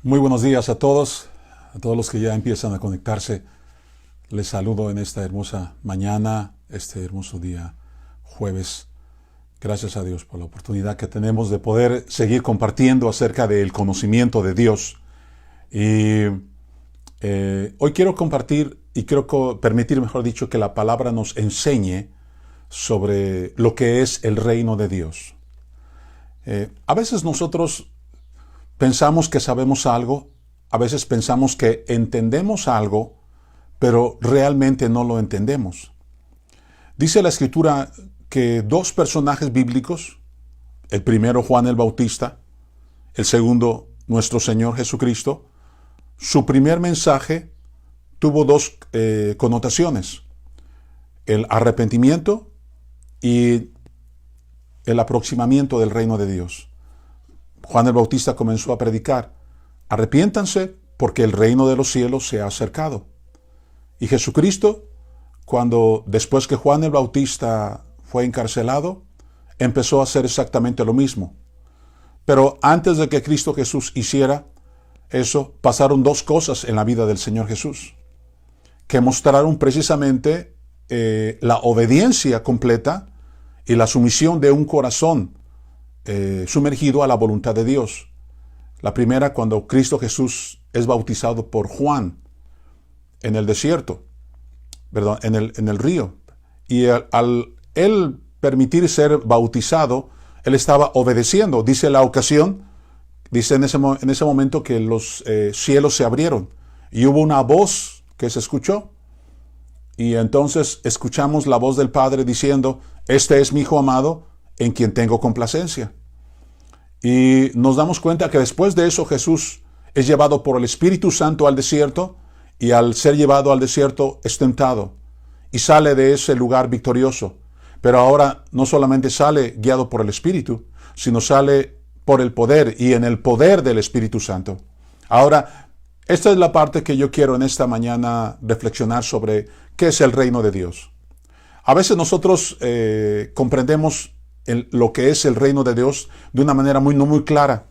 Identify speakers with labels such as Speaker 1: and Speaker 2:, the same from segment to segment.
Speaker 1: Muy buenos días a todos los que ya empiezan a conectarse. Les saludo en esta hermosa mañana, este hermoso día jueves. Gracias a Dios por la oportunidad que tenemos de poder seguir compartiendo acerca del conocimiento de Dios. Y hoy quiero compartir y quiero permitir, mejor dicho, que la palabra nos enseñe sobre lo que es el reino de Dios. A veces nosotros pensamos que sabemos algo, a veces pensamos que entendemos algo, pero realmente no lo entendemos. Dice la Escritura que dos personajes bíblicos, el primero Juan el Bautista, el segundo nuestro Señor Jesucristo, su primer mensaje tuvo dos connotaciones: el arrepentimiento y el aproximamiento del reino de Dios. Juan el Bautista comenzó a predicar: arrepiéntanse porque el reino de los cielos se ha acercado. Y Jesucristo, después que Juan el Bautista fue encarcelado, empezó a hacer exactamente lo mismo. Pero antes de que Cristo Jesús hiciera eso, pasaron dos cosas en la vida del Señor Jesús, que mostraron precisamente la obediencia completa y la sumisión de un corazón sumergido a la voluntad de Dios. La primera, cuando Cristo Jesús es bautizado por Juan en el desierto, en el río. Y al él permitir ser bautizado, él estaba obedeciendo. Dice la ocasión, dice en ese momento que los cielos se abrieron y hubo una voz que se escuchó. Y entonces escuchamos la voz del Padre diciendo: este es mi Hijo amado, en quien tengo complacencia. Y nos damos cuenta que después de eso Jesús es llevado por el Espíritu Santo al desierto, y al ser llevado al desierto es tentado y sale de ese lugar victorioso. Pero ahora no solamente sale guiado por el Espíritu, sino sale por el poder y en el poder del Espíritu Santo. Ahora, esta es la parte que yo quiero en esta mañana reflexionar sobre qué es el reino de Dios. A veces nosotros comprendemos lo que es el reino de Dios de una manera no muy clara,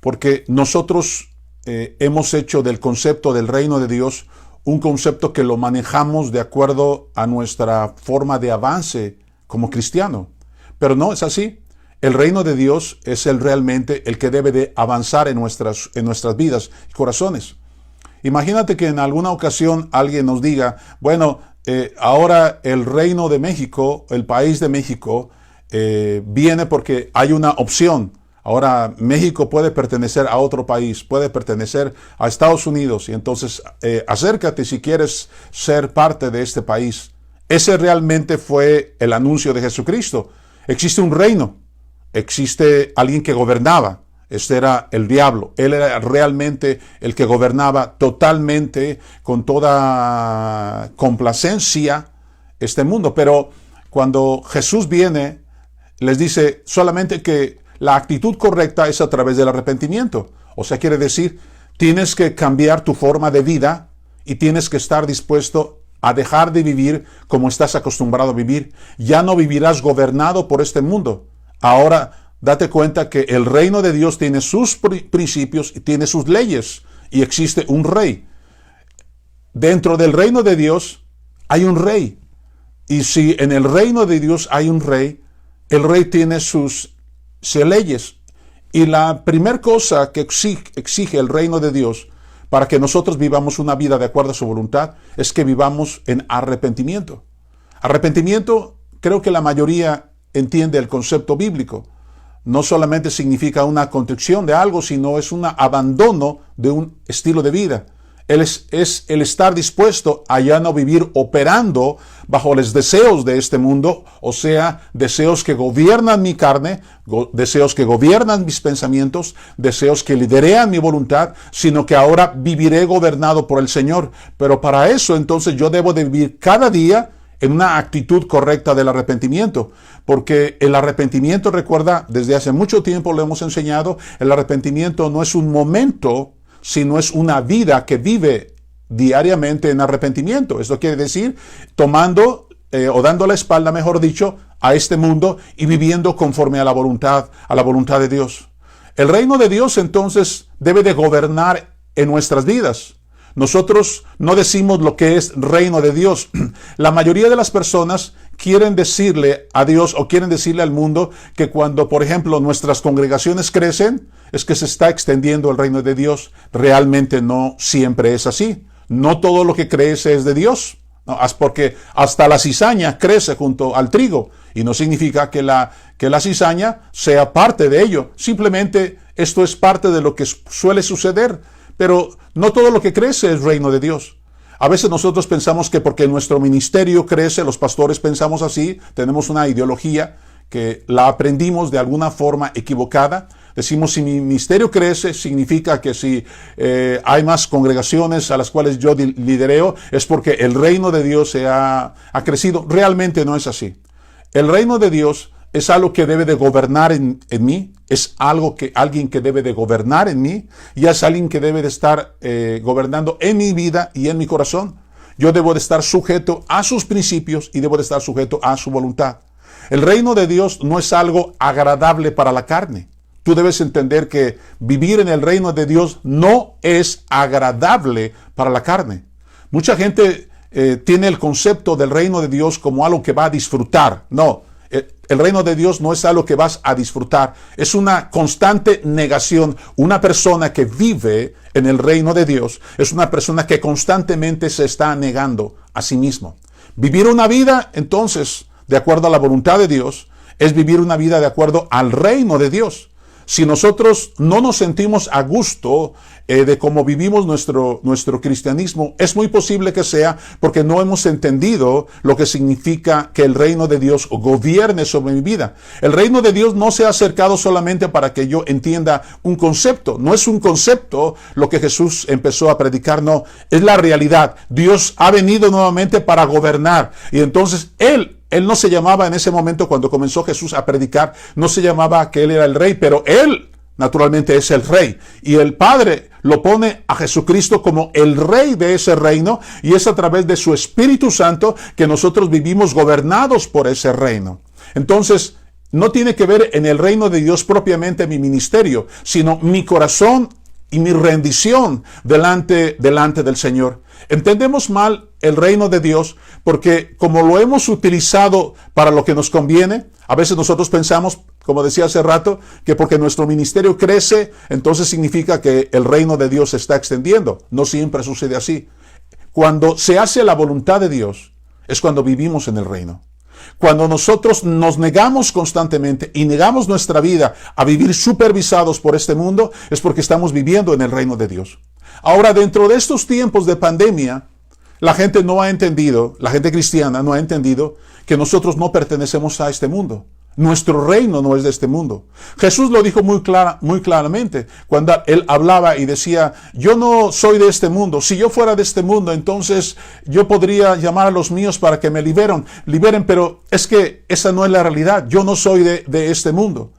Speaker 1: porque nosotros hemos hecho del concepto del reino de Dios un concepto que lo manejamos de acuerdo a nuestra forma de avance como cristiano. Pero no es así. El reino de Dios es realmente el que debe de avanzar en nuestras vidas y corazones. Imagínate que en alguna ocasión alguien nos diga: bueno, ahora el reino de México, el país de México, viene porque hay una opción. Ahora México puede pertenecer a otro país, puede pertenecer a Estados Unidos, y entonces acércate si quieres ser parte de este país. Ese realmente fue el anuncio de Jesucristo. Existe un reino, existe alguien que gobernaba. Este era el diablo. Él era realmente el que gobernaba totalmente, con toda complacencia, este mundo. Pero cuando Jesús viene, les dice solamente que la actitud correcta es a través del arrepentimiento. O sea, quiere decir, tienes que cambiar tu forma de vida y tienes que estar dispuesto a dejar de vivir como estás acostumbrado a vivir. Ya no vivirás gobernado por este mundo. Ahora, date cuenta que el reino de Dios tiene sus principios y tiene sus leyes, y existe un rey. Dentro del reino de Dios hay un rey. Y si en el reino de Dios hay un rey, el rey tiene sus leyes. Y la primera cosa que exige el reino de Dios para que nosotros vivamos una vida de acuerdo a su voluntad es que vivamos en arrepentimiento. Arrepentimiento, creo que la mayoría entiende el concepto bíblico. No solamente significa una contrición de algo, sino es un abandono de un estilo de vida. Es el estar dispuesto a ya no vivir operando bajo los deseos de este mundo, o sea, deseos que gobiernan mi carne, deseos que gobiernan mis pensamientos, deseos que liderean mi voluntad, sino que ahora viviré gobernado por el Señor. Pero para eso entonces yo debo de vivir cada día en una actitud correcta del arrepentimiento, porque el arrepentimiento, recuerda, desde hace mucho tiempo lo hemos enseñado, el arrepentimiento no es un momento, sino es una vida que vive diariamente en arrepentimiento. Esto quiere decir tomando o dando la espalda, mejor dicho, a este mundo y viviendo conforme a la voluntad de Dios. El reino de Dios entonces debe de gobernar en nuestras vidas. Nosotros no decimos lo que es reino de Dios. La mayoría de las personas quieren decirle a Dios o quieren decirle al mundo que cuando, por ejemplo, nuestras congregaciones crecen, es que se está extendiendo el reino de Dios. Realmente no siempre es así. No todo lo que crece es de Dios. No, porque hasta la cizaña crece junto al trigo y no significa que la cizaña sea parte de ello. Simplemente esto es parte de lo que suele suceder. Pero no todo lo que crece es reino de Dios. A veces nosotros pensamos que porque nuestro ministerio crece, los pastores pensamos así, tenemos una ideología que la aprendimos de alguna forma equivocada. Decimos, si mi ministerio crece, significa que si hay más congregaciones a las cuales yo lidereo, es porque el reino de Dios ha crecido. Realmente no es así. El reino de Dios es algo que debe de gobernar en mí, es alguien que debe de gobernar en mí, y es alguien que debe de estar gobernando en mi vida y en mi corazón. Yo debo de estar sujeto a sus principios y debo de estar sujeto a su voluntad. El reino de Dios no es algo agradable para la carne. Tú debes entender que vivir en el reino de Dios no es agradable para la carne. Mucha gente tiene el concepto del reino de Dios como algo que va a disfrutar. No. El reino de Dios no es algo que vas a disfrutar, es una constante negación. Una persona que vive en el reino de Dios es una persona que constantemente se está negando a sí mismo. Vivir una vida, entonces, de acuerdo a la voluntad de Dios, es vivir una vida de acuerdo al reino de Dios. Si nosotros no nos sentimos a gusto de cómo vivimos nuestro cristianismo, es muy posible que sea porque no hemos entendido lo que significa que el reino de Dios gobierne sobre mi vida. El reino de Dios no se ha acercado solamente para que yo entienda un concepto. No es un concepto lo que Jesús empezó a predicar, no. Es la realidad. Dios ha venido nuevamente para gobernar. Y entonces Él no se llamaba en ese momento, cuando comenzó Jesús a predicar, no se llamaba que Él era el rey, pero Él naturalmente es el rey. Y el Padre lo pone a Jesucristo como el rey de ese reino, y es a través de su Espíritu Santo que nosotros vivimos gobernados por ese reino. Entonces, no tiene que ver en el reino de Dios propiamente mi ministerio, sino mi corazón y mi rendición delante del Señor. Entendemos mal el reino de Dios porque como lo hemos utilizado para lo que nos conviene, a veces nosotros pensamos, como decía hace rato, que porque nuestro ministerio crece, entonces significa que el reino de Dios se está extendiendo. No siempre sucede así. Cuando se hace la voluntad de Dios, es cuando vivimos en el reino. Cuando nosotros nos negamos constantemente y negamos nuestra vida a vivir supervisados por este mundo, es porque estamos viviendo en el reino de Dios. Ahora, dentro de estos tiempos de pandemia, la gente no ha entendido, la gente cristiana no ha entendido que nosotros no pertenecemos a este mundo. Nuestro reino no es de este mundo. Jesús lo dijo muy claramente cuando Él hablaba y decía, yo no soy de este mundo. Si yo fuera de este mundo, entonces yo podría llamar a los míos para que me liberen, pero es que esa no es la realidad. Yo no soy de este mundo.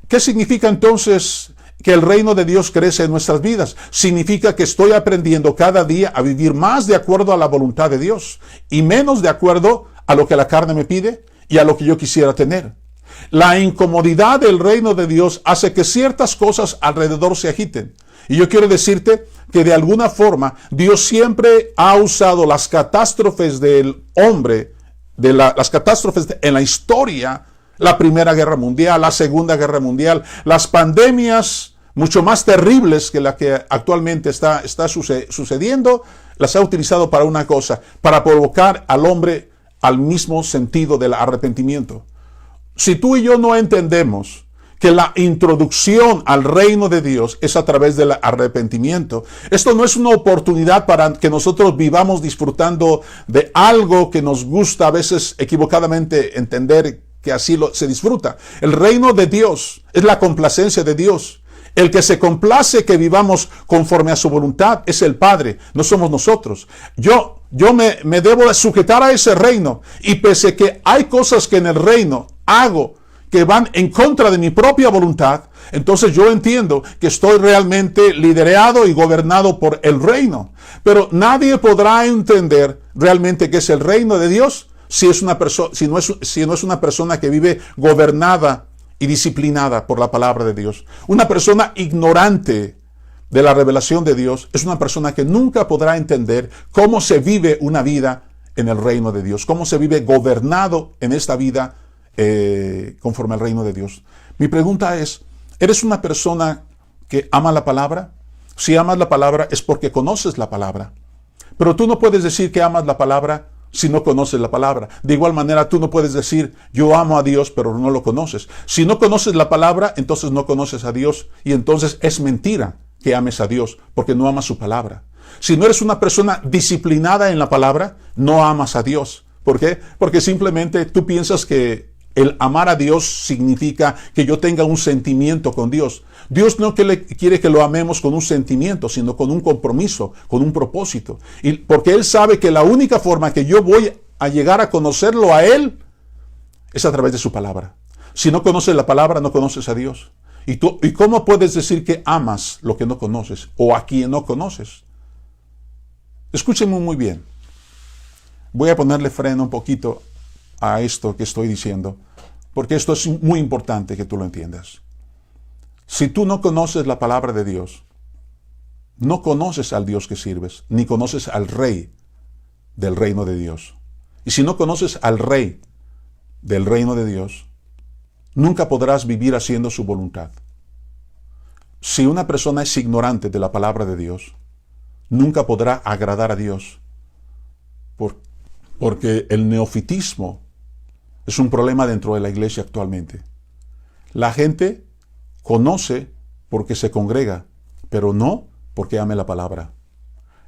Speaker 1: ¿Qué significa entonces que el reino de Dios crece en nuestras vidas? Significa que estoy aprendiendo cada día a vivir más de acuerdo a la voluntad de Dios y menos de acuerdo a lo que la carne me pide y a lo que yo quisiera tener. La incomodidad del reino de Dios hace que ciertas cosas alrededor se agiten. Y yo quiero decirte que de alguna forma Dios siempre ha usado las catástrofes del hombre, las catástrofes en la historia, la Primera Guerra Mundial, la Segunda Guerra Mundial, las pandemias mucho más terribles que la que actualmente está sucediendo, las ha utilizado para una cosa, para provocar al hombre al mismo sentido del arrepentimiento. Si tú y yo no entendemos que la introducción al reino de Dios es a través del arrepentimiento, esto no es una oportunidad para que nosotros vivamos disfrutando de algo que nos gusta a veces equivocadamente entender que así se disfruta. El reino de Dios es la complacencia de Dios. El que se complace que vivamos conforme a su voluntad es el Padre, no somos nosotros. Yo me debo de sujetar a ese reino, y pese que hay cosas que en el reino hago que van en contra de mi propia voluntad, entonces yo entiendo que estoy realmente liderado y gobernado por el reino. Pero nadie podrá entender realmente qué es el reino de Dios si no es una persona que vive gobernada y disciplinada por la palabra de Dios. Una persona ignorante de la revelación de Dios es una persona que nunca podrá entender cómo se vive una vida en el reino de Dios, cómo se vive gobernado en esta vida conforme al reino de Dios. Mi pregunta es, ¿eres una persona que ama la palabra? Si amas la palabra es porque conoces la palabra. Pero tú no puedes decir que amas la palabra si no conoces la palabra. De igual manera, tú no puedes decir, yo amo a Dios, pero no lo conoces. Si no conoces la palabra, entonces no conoces a Dios. Y entonces es mentira que ames a Dios, porque no amas su palabra. Si no eres una persona disciplinada en la palabra, no amas a Dios. ¿Por qué? Porque simplemente tú piensas que el amar a Dios significa que yo tenga un sentimiento con Dios. Dios no quiere que lo amemos con un sentimiento, sino con un compromiso, con un propósito. Y porque Él sabe que la única forma que yo voy a llegar a conocerlo a Él es a través de su palabra. Si no conoces la palabra, no conoces a Dios. ¿Y cómo puedes decir que amas lo que no conoces o a quien no conoces? Escúchenme muy bien. Voy a ponerle freno un poquito a esto que estoy diciendo, porque esto es muy importante que tú lo entiendas. Si tú no conoces la palabra de Dios, no conoces al Dios que sirves, ni conoces al Rey del reino de Dios. Y si no conoces al Rey del reino de Dios, nunca podrás vivir haciendo su voluntad. Si una persona es ignorante de la palabra de Dios, nunca podrá agradar a Dios, porque el neofitismo es un problema dentro de la iglesia actualmente. La gente conoce porque se congrega, pero no porque ame la palabra.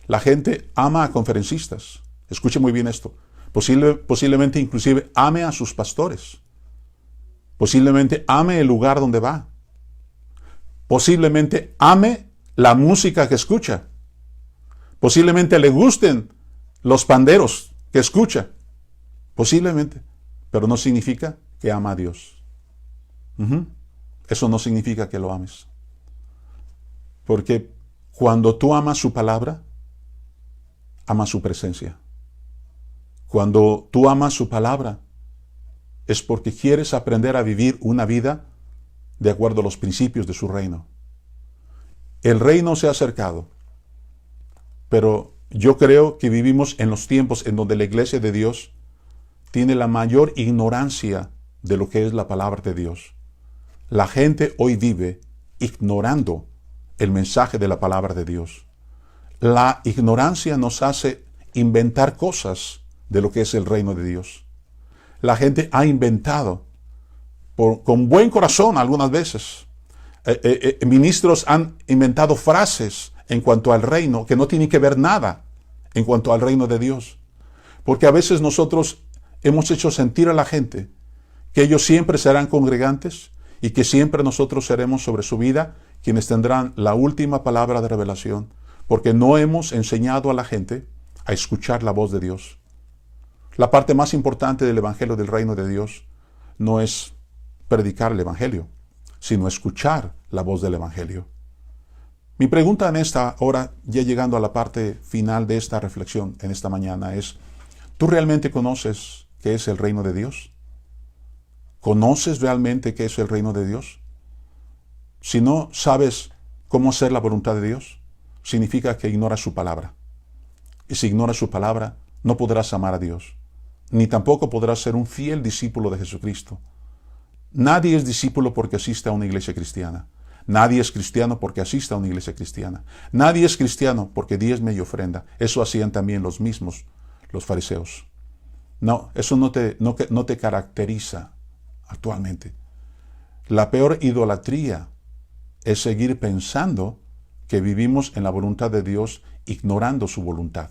Speaker 1: La gente ama a conferencistas. Escuche muy bien esto. Posiblemente inclusive ame a sus pastores. Posiblemente ame el lugar donde va. Posiblemente ame la música que escucha. Posiblemente le gusten los panderos que escucha. Posiblemente. Pero no significa que ama a Dios. Eso no significa que lo ames. Porque cuando tú amas su palabra, amas su presencia. Cuando tú amas su palabra, es porque quieres aprender a vivir una vida de acuerdo a los principios de su reino. El reino se ha acercado, pero yo creo que vivimos en los tiempos en donde la iglesia de Dios tiene la mayor ignorancia de lo que es la palabra de Dios. La gente hoy vive ignorando el mensaje de la palabra de Dios. La ignorancia nos hace inventar cosas de lo que es el reino de Dios. La gente ha inventado, con buen corazón algunas veces, ministros han inventado frases en cuanto al reino que no tienen que ver nada en cuanto al reino de Dios. Porque a veces nosotros hemos hecho sentir a la gente que ellos siempre serán congregantes y que siempre nosotros seremos sobre su vida quienes tendrán la última palabra de revelación, porque no hemos enseñado a la gente a escuchar la voz de Dios. La parte más importante del Evangelio del Reino de Dios no es predicar el Evangelio, sino escuchar la voz del Evangelio. Mi pregunta en esta hora, ya llegando a la parte final de esta reflexión en esta mañana, es: ¿tú realmente conoces qué es el reino de Dios? ¿Conoces realmente qué es el reino de Dios? Si no sabes cómo hacer la voluntad de Dios, significa que ignoras su palabra. Y si ignoras su palabra, no podrás amar a Dios, ni tampoco podrás ser un fiel discípulo de Jesucristo. Nadie es discípulo porque asiste a una iglesia cristiana. Nadie es cristiano porque asista a una iglesia cristiana. Nadie es cristiano porque diezme y ofrenda. Eso hacían también los mismos, los fariseos. No, eso no te caracteriza actualmente. La peor idolatría es seguir pensando que vivimos en la voluntad de Dios ignorando su voluntad.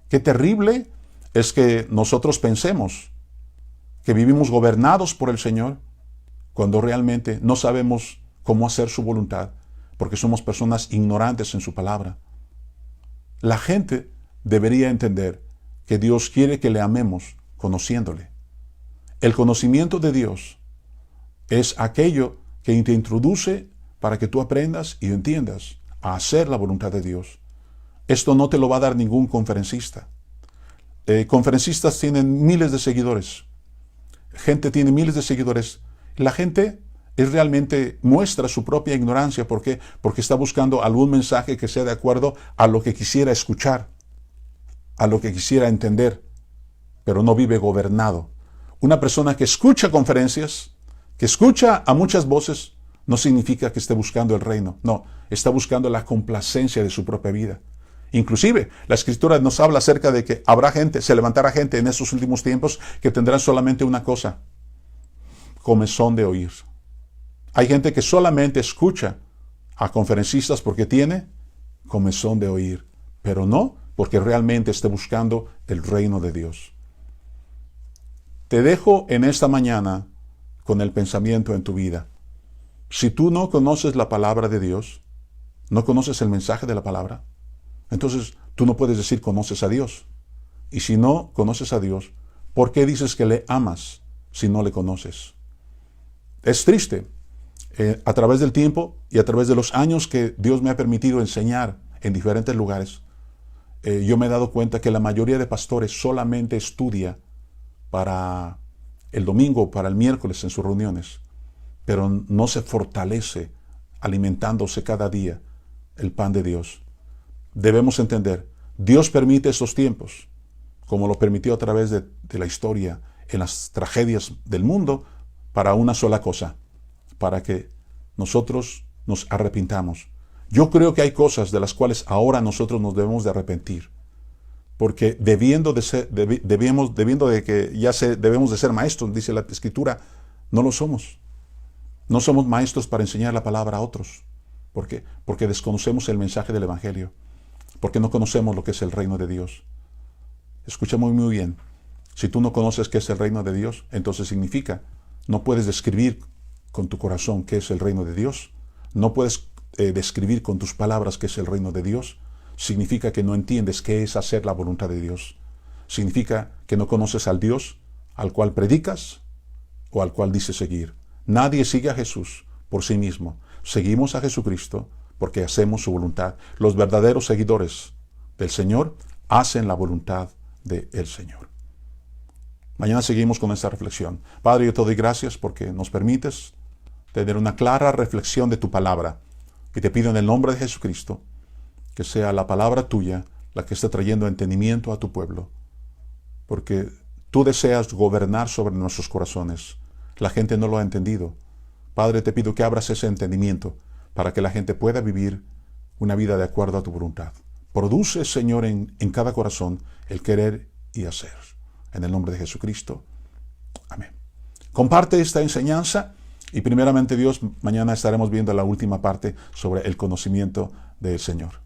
Speaker 1: Qué terrible es que nosotros pensemos que vivimos gobernados por el Señor cuando realmente no sabemos cómo hacer su voluntad, porque somos personas ignorantes en su palabra. La gente debería entender que Dios quiere que le amemos conociéndole. El conocimiento de Dios es aquello que te introduce para que tú aprendas y entiendas a hacer la voluntad de Dios. Esto no te lo va a dar ningún conferencista. Conferencistas tienen miles de seguidores. Gente tiene miles de seguidores La gente muestra su propia ignorancia. ¿Por qué? Porque está buscando algún mensaje que sea de acuerdo a lo que quisiera escuchar, a lo que quisiera entender, pero no vive gobernado. Una persona que escucha conferencias, que escucha a muchas voces, no significa que esté buscando el reino. No, está buscando la complacencia de su propia vida. Inclusive, la Escritura nos habla acerca de que se levantará gente en estos últimos tiempos que tendrán solamente una cosa: comezón de oír. Hay gente que solamente escucha a conferencistas porque tiene comezón de oír, pero no porque realmente esté buscando el reino de Dios. Te dejo en esta mañana con el pensamiento en tu vida. Si tú no conoces la palabra de Dios, no conoces el mensaje de la palabra, entonces tú no puedes decir conoces a Dios. Y si no conoces a Dios, ¿por qué dices que le amas si no le conoces? Es triste. A través del tiempo y a través de los años que Dios me ha permitido enseñar en diferentes lugares, yo me he dado cuenta que la mayoría de pastores solamente estudia para el domingo, para el miércoles en sus reuniones, pero no se fortalece alimentándose cada día el pan de Dios. Debemos entender, Dios permite estos tiempos, como lo permitió a través de la historia, en las tragedias del mundo, para una sola cosa: para que nosotros nos arrepintamos. Yo creo que hay cosas de las cuales ahora nosotros nos debemos de arrepentir, porque debemos de ser maestros, dice la Escritura, no lo somos. No somos maestros para enseñar la palabra a otros. ¿Por qué? Porque desconocemos el mensaje del Evangelio, porque no conocemos lo que es el reino de Dios. Escucha muy bien. Si tú no conoces qué es el reino de Dios, entonces significa, no puedes describir con tu corazón qué es el reino de Dios, no puedes describir con tus palabras qué es el reino de Dios, significa que no entiendes qué es hacer la voluntad de Dios. Significa que no conoces al Dios al cual predicas o al cual dices seguir. Nadie sigue a Jesús por sí mismo. Seguimos a Jesucristo porque hacemos su voluntad. Los verdaderos seguidores del Señor hacen la voluntad del Señor. Mañana seguimos con esta reflexión. Padre, yo te doy gracias porque nos permites tener una clara reflexión de tu palabra. Y te pido en el nombre de Jesucristo que sea la palabra tuya la que esté trayendo entendimiento a tu pueblo. Porque tú deseas gobernar sobre nuestros corazones. La gente no lo ha entendido. Padre, te pido que abras ese entendimiento para que la gente pueda vivir una vida de acuerdo a tu voluntad. Produce, Señor, en cada corazón el querer y hacer. En el nombre de Jesucristo. Amén. Comparte esta enseñanza y primeramente Dios, mañana estaremos viendo la última parte sobre el conocimiento del Señor.